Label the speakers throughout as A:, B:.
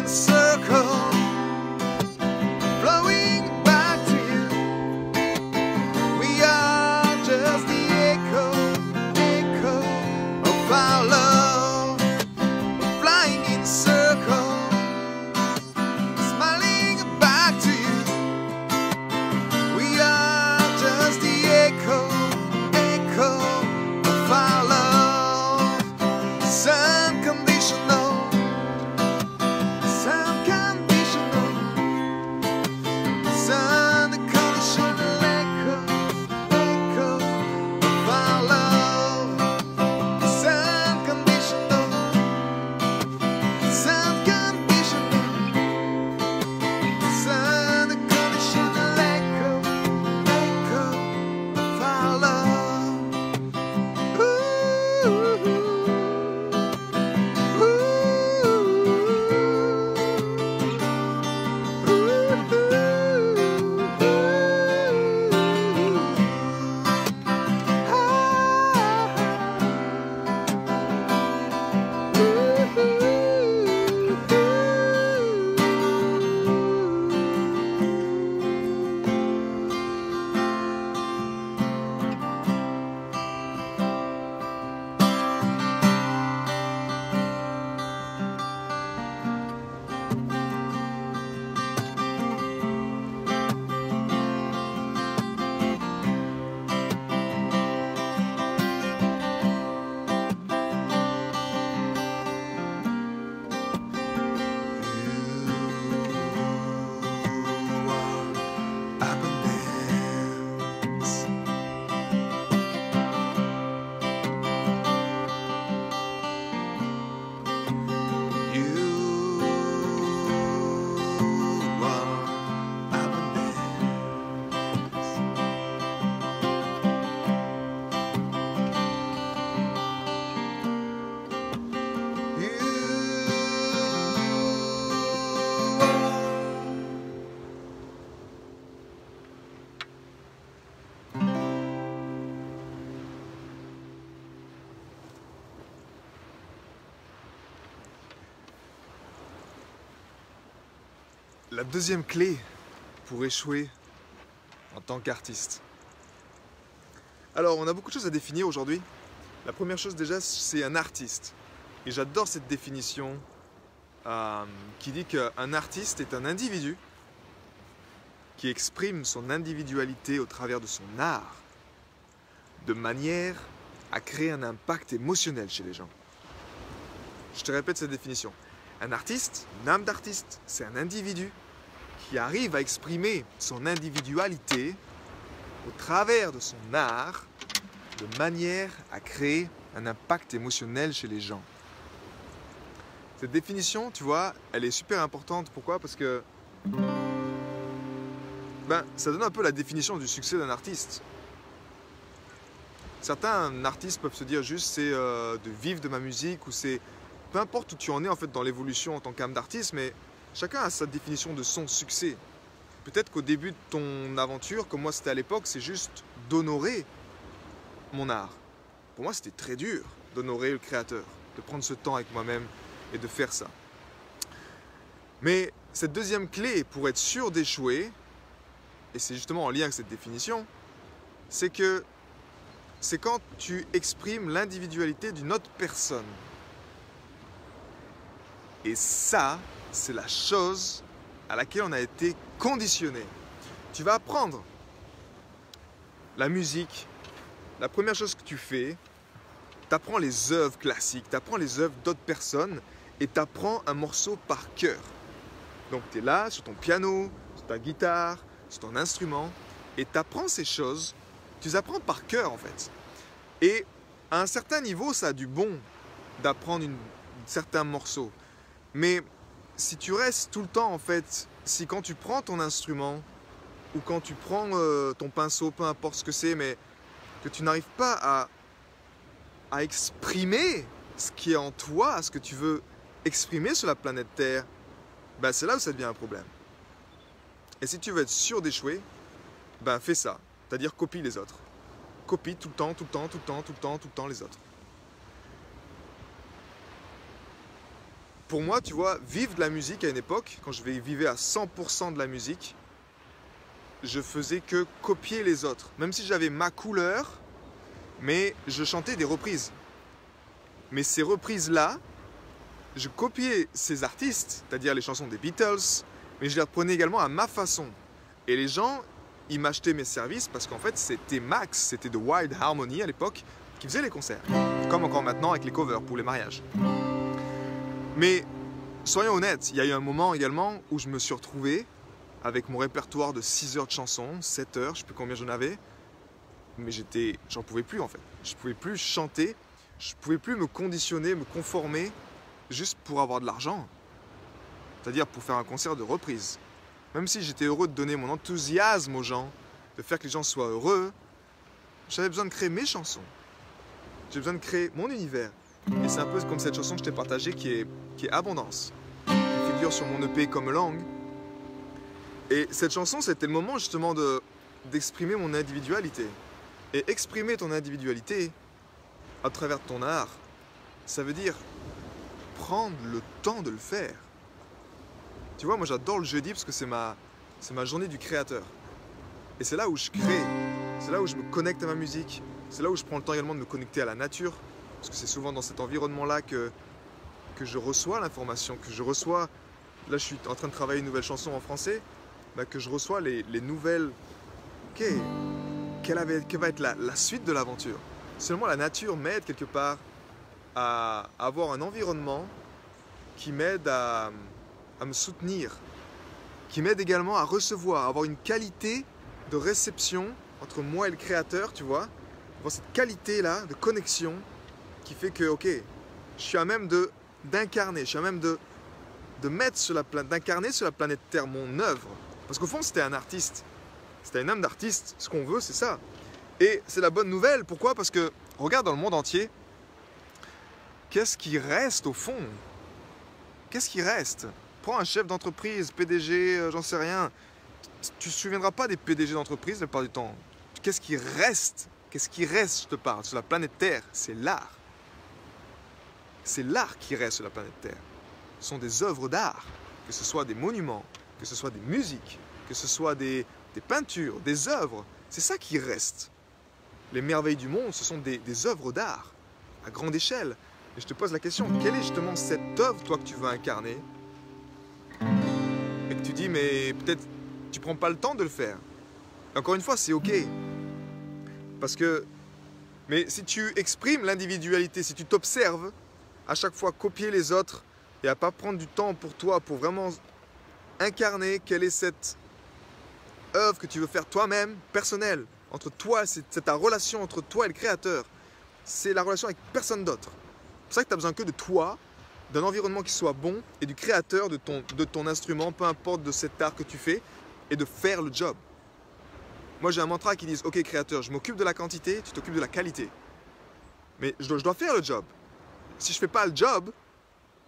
A: in circles, flowing back to you. We are just the echo of our love. We're flying in circles, smiling back to you. We are just the echo of our love. It's unconditional, it's unconditional, it's unconditional echo of our love. It's unconditional, it's unconditional, it's unconditional echo of our love. La deuxième clé pour échouer en tant qu'artiste. Alors, on a beaucoup de choses à définir aujourd'hui. La première chose déjà, c'est un artiste. Et j'adore cette définition qui dit qu'un artiste est un individu qui exprime son individualité au travers de son art, de manière à créer un impact émotionnel chez les gens. Je te répète cette définition. Un artiste, une âme d'artiste, c'est un individu qui arrive à exprimer son individualité au travers de son art de manière à créer un impact émotionnel chez les gens. Cette définition, tu vois, elle est super importante. Pourquoi? Parce que ça donne un peu la définition du succès d'un artiste. Certains artistes peuvent se dire juste c'est de vivre de ma musique ou c'est peu importe où tu en es en fait dans l'évolution en tant qu'âme d'artiste, mais chacun a sa définition de son succès. Peut-être qu'au début de ton aventure, comme moi c'était à l'époque, c'est juste d'honorer mon art. Pour moi, c'était très dur d'honorer le créateur, de prendre ce temps avec moi-même et de faire ça. Mais cette deuxième clé pour être sûr d'échouer, et c'est justement en lien avec cette définition, c'est que c'est quand tu exprimes l'individualité d'une autre personne. Et ça, c'est la chose à laquelle on a été conditionné. Tu vas apprendre la musique. La première chose que tu fais, tu apprends les œuvres classiques, tu apprends les œuvres d'autres personnes et tu apprends un morceau par cœur. Donc tu es là sur ton piano, sur ta guitare, sur ton instrument et tu apprends ces choses, tu les apprends par cœur en fait. Et à un certain niveau, ça a du bon d'apprendre certains morceaux. Mais si tu restes tout le temps en fait, si quand tu prends ton instrument ou quand tu prends ton pinceau, peu importe ce que c'est, mais que tu n'arrives pas à exprimer ce qui est en toi, ce que tu veux exprimer sur la planète Terre, ben c'est là où ça devient un problème. Et si tu veux être sûr d'échouer, ben fais ça, c'est-à-dire copie les autres. Copie tout le temps, tout le temps, tout le temps, tout le temps, tout le temps les autres. pour moi, tu vois, vivre de la musique à une époque, quand je vivais à 100% de la musique, je faisais que copier les autres. Même si j'avais ma couleur, mais je chantais des reprises. Mais ces reprises-là, je copiais ces artistes, c'est-à-dire les chansons des Beatles, mais je les reprenais également à ma façon. Et les gens, ils m'achetaient mes services parce qu'en fait, c'était Max, c'était de Wild Harmony à l'époque, qui faisait les concerts. Comme encore maintenant avec les covers pour les mariages. Mais soyons honnêtes, il y a eu un moment également où je me suis retrouvé avec mon répertoire de 6 heures de chansons, 7 heures, je ne sais plus combien j'en avais, mais j'en pouvais plus en fait. Je ne pouvais plus chanter, je ne pouvais plus me conditionner, me conformer juste pour avoir de l'argent. C'est-à-dire pour faire un concert de reprise. Même si j'étais heureux de donner mon enthousiasme aux gens, de faire que les gens soient heureux, j'avais besoin de créer mes chansons. J'ai besoin de créer mon univers. Et c'est un peu comme cette chanson que je t'ai partagée qui est Abondance, qui figure sur mon EP comme langue. Et cette chanson, c'était le moment justement d'exprimer mon individualité. Et exprimer ton individualité à travers ton art, ça veut dire prendre le temps de le faire. Tu vois, moi j'adore le jeudi parce que c'est ma journée du créateur. Et c'est là où je crée, c'est là où je me connecte à ma musique, c'est là où je prends le temps également de me connecter à la nature. Parce que c'est souvent dans cet environnement-là que je reçois l'information, que je reçois... Là, je suis en train de travailler une nouvelle chanson en français, que je reçois les nouvelles... Quelle va être la suite de l'aventure? Seulement la nature m'aide quelque part à avoir un environnement qui m'aide à me soutenir, qui m'aide également à recevoir, à avoir une qualité de réception entre moi et le créateur, tu vois, avoir cette qualité-là de connexion qui fait que, ok, je suis à même d'incarner, je suis à même de mettre sur la planète, d'incarner sur la planète Terre mon œuvre. Parce qu'au fond, c'était un artiste, c'était un âme d'artiste, ce qu'on veut, c'est ça. Et c'est la bonne nouvelle, pourquoi? Parce que, regarde dans le monde entier, qu'est-ce qui reste au fond? Qu'est-ce qui reste? Prends un chef d'entreprise, PDG, j'en sais rien. Tu ne te souviendras pas des PDG d'entreprise la plupart du temps. Qu'est-ce qui reste? Qu'est-ce qui reste, je te parle, sur la planète Terre? C'est l'art. C'est l'art qui reste sur la planète Terre. Ce sont des œuvres d'art, que ce soit des monuments, que ce soit des musiques, que ce soit des peintures, des œuvres. C'est ça qui reste. Les merveilles du monde, ce sont des œuvres d'art, à grande échelle. Et je te pose la question, quelle est justement cette œuvre, toi, que tu veux incarner? Et que tu dis, mais peut-être tu prends pas le temps de le faire. Et encore une fois, c'est ok. Parce que, mais si tu exprimes l'individualité, si tu t'observes, à chaque fois copier les autres et à pas prendre du temps pour toi, pour vraiment incarner quelle est cette œuvre que tu veux faire toi-même, personnelle, entre toi, c'est ta relation entre toi et le créateur. C'est la relation avec personne d'autre. C'est pour ça que tu as besoin que de toi, d'un environnement qui soit bon et du créateur de ton instrument, peu importe de cet art que tu fais, et de faire le job. Moi, j'ai un mantra qui dit « Ok, créateur, je m'occupe de la quantité, tu t'occupes de la qualité. » Mais je dois faire le job. Si je ne fais pas le job,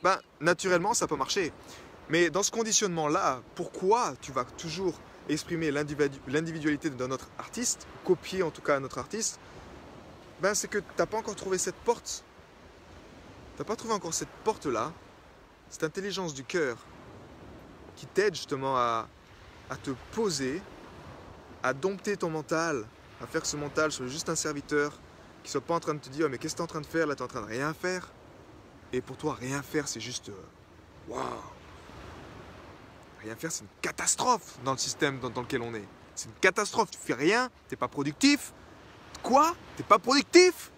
A: ben, naturellement, ça peut marcher. Mais dans ce conditionnement-là, pourquoi tu vas toujours exprimer l'individualité d'un autre artiste, copier en tout cas un autre artiste, ben, c'est que tu n'as pas encore trouvé cette porte. Tu n'as pas trouvé encore cette porte-là, cette intelligence du cœur qui t'aide justement à te poser, à dompter ton mental, à faire que ce mental soit juste un serviteur, qui ne soit pas en train de te dire « Mais qu'est-ce que tu es en train de faire? Là, tu es en train de rien faire. » Et pour toi, rien faire, c'est juste waouh! Rien faire, c'est une catastrophe dans le système dans lequel on est. C'est une catastrophe. Tu fais rien, tu n'es pas productif. Quoi? Tu n'es pas productif?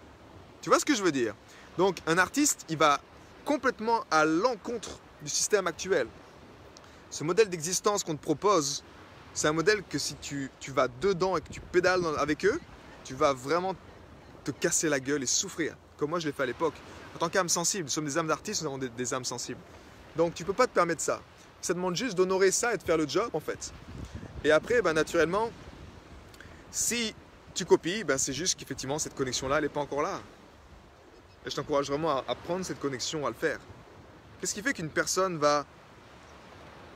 A: Tu vois ce que je veux dire? Donc, un artiste, il va complètement à l'encontre du système actuel. Ce modèle d'existence qu'on te propose, c'est un modèle que si tu vas dedans et que tu pédales avec eux, tu vas vraiment te casser la gueule et souffrir. Comme moi, je l'ai fait à l'époque. En tant qu'âme sensible, nous sommes des âmes d'artistes, nous avons des âmes sensibles. Donc, tu ne peux pas te permettre ça. Ça demande juste d'honorer ça et de faire le job, en fait. Et après, ben, naturellement, si tu copies, ben, c'est juste qu'effectivement, cette connexion-là, elle n'est pas encore là. Et je t'encourage vraiment à prendre cette connexion, à le faire. Qu'est-ce qui fait qu'une personne va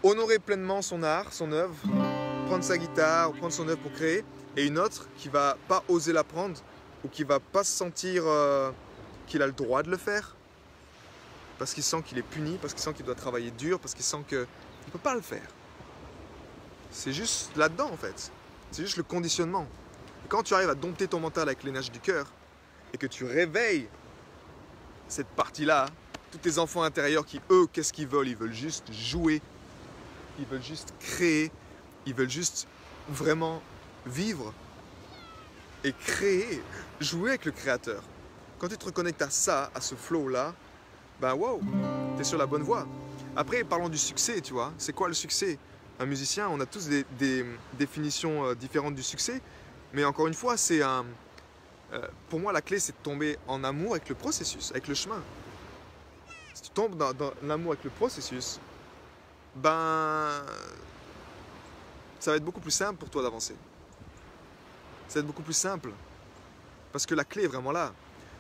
A: honorer pleinement son art, son œuvre, prendre sa guitare, prendre son œuvre pour créer, et une autre qui ne va pas oser la prendre ou qui ne va pas se sentir qu'il a le droit de le faire? parce qu'il sent qu'il est puni, parce qu'il sent qu'il doit travailler dur, parce qu'il sent qu'il ne peut pas le faire. C'est juste là-dedans en fait. C'est juste le conditionnement. Et quand tu arrives à dompter ton mental avec l'énergie du cœur et que tu réveilles cette partie-là, tous tes enfants intérieurs qui, eux, qu'est-ce qu'ils veulent? Ils veulent juste jouer, ils veulent juste créer, ils veulent juste vraiment vivre et créer, jouer avec le créateur. Quand tu te reconnectes à ça, à ce flow-là, ben wow, tu es sur la bonne voie. Après, parlons du succès, tu vois. C'est quoi le succès? Un musicien, on a tous des définitions différentes du succès, mais encore une fois, c'est pour moi, la clé, c'est de tomber en amour avec le processus, avec le chemin. Si tu tombes dans l'amour avec le processus, ben, ça va être beaucoup plus simple pour toi d'avancer. Ça va être beaucoup plus simple, parce que la clé est vraiment là.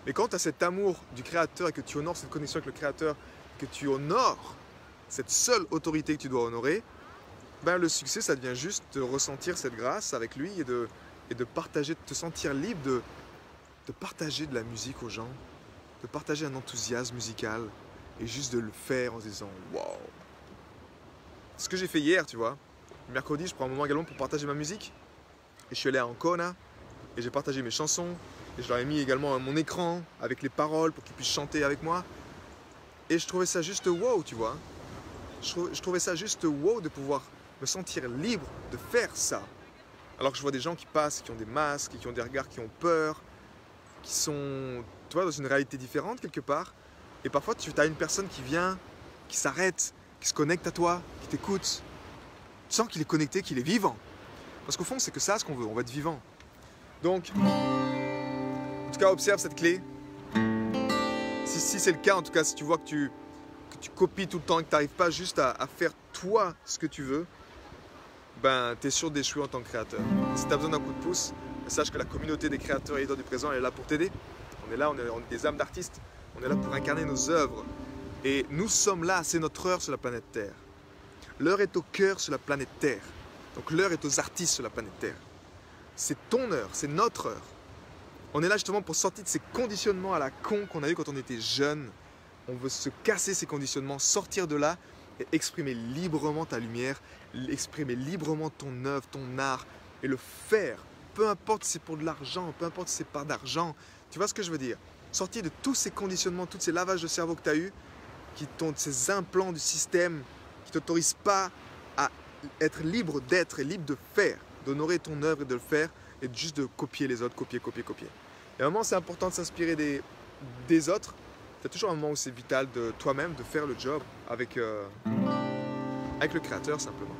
A: Mais quand tu as cet amour du Créateur et que tu honores cette connexion avec le Créateur, que tu honores cette seule autorité que tu dois honorer, ben le succès, ça devient juste de ressentir cette grâce avec lui et de partager, de te sentir libre de partager de la musique aux gens, de partager un enthousiasme musical et juste de le faire en se disant « Wow !» Ce que j'ai fait hier, tu vois, mercredi, je prends un moment également pour partager ma musique et je suis allé à Ancona et j'ai partagé mes chansons et je leur ai mis également mon écran avec les paroles pour qu'ils puissent chanter avec moi et je trouvais ça juste wow, tu vois. Je trouvais ça juste wow de pouvoir me sentir libre de faire ça. Alors que je vois des gens qui passent, qui ont des masques, qui ont des regards qui ont peur, qui sont, tu vois, dans une réalité différente quelque part. Et parfois, tu as une personne qui vient, qui s'arrête, qui se connecte à toi, qui t'écoute. Tu sens qu'il est connecté, qu'il est vivant. Parce qu'au fond, c'est que ça ce qu'on veut, on va être vivant. Donc, en tout cas, observe cette clé. Si c'est le cas, en tout cas, si tu vois que tu copies tout le temps et que tu n'arrives pas juste à faire toi ce que tu veux, ben, tu es sûr d'échouer en tant que créateur. Si tu as besoin d'un coup de pouce, sache que la communauté des créateurs et leaders du présent, elle est là pour t'aider. On est là, on est des âmes d'artistes. On est là pour incarner nos œuvres. Et nous sommes là, c'est notre heure sur la planète Terre. L'heure est au cœur sur la planète Terre. Donc l'heure est aux artistes sur la planète Terre. C'est ton heure, c'est notre heure. On est là justement pour sortir de ces conditionnements à la con qu'on a eu quand on était jeune. On veut se casser ces conditionnements, sortir de là et exprimer librement ta lumière, exprimer librement ton œuvre, ton art et le faire. Peu importe si c'est pour de l'argent, peu importe si c'est pas d'argent. Tu vois ce que je veux dire? Sortir de tous ces conditionnements, tous ces lavages de cerveau que tu as eus, ces implants du système qui ne t'autorisent pas à être libre d'être et libre de faire, d'honorer ton œuvre et de le faire et juste de copier les autres, copier. Et à un moment, c'est important de s'inspirer des autres. Il y a toujours un moment où c'est vital de toi-même de faire le job avec le créateur simplement.